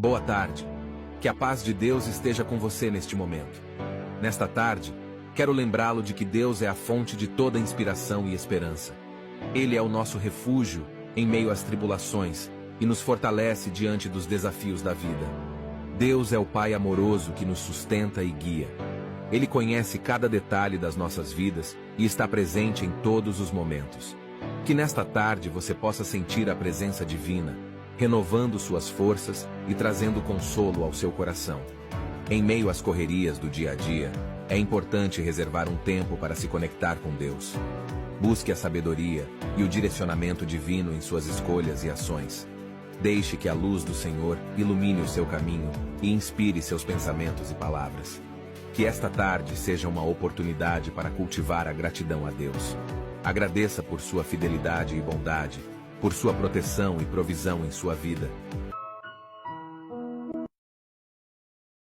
Boa tarde. Que a paz de Deus esteja com você neste momento. Nesta tarde, quero lembrá-lo de que Deus é a fonte de toda inspiração e esperança. Ele é o nosso refúgio em meio às tribulações e nos fortalece diante dos desafios da vida. Deus é o Pai amoroso que nos sustenta e guia. Ele conhece cada detalhe das nossas vidas e está presente em todos os momentos. Que nesta tarde você possa sentir a presença divina, renovando suas forças e trazendo consolo ao seu coração. Em meio às correrias do dia a dia, é importante reservar um tempo para se conectar com Deus. Busque a sabedoria e o direcionamento divino em suas escolhas e ações. Deixe que a luz do Senhor ilumine o seu caminho e inspire seus pensamentos e palavras. Que esta tarde seja uma oportunidade para cultivar a gratidão a Deus. Agradeça por sua fidelidade e bondade, por sua proteção e provisão em sua vida.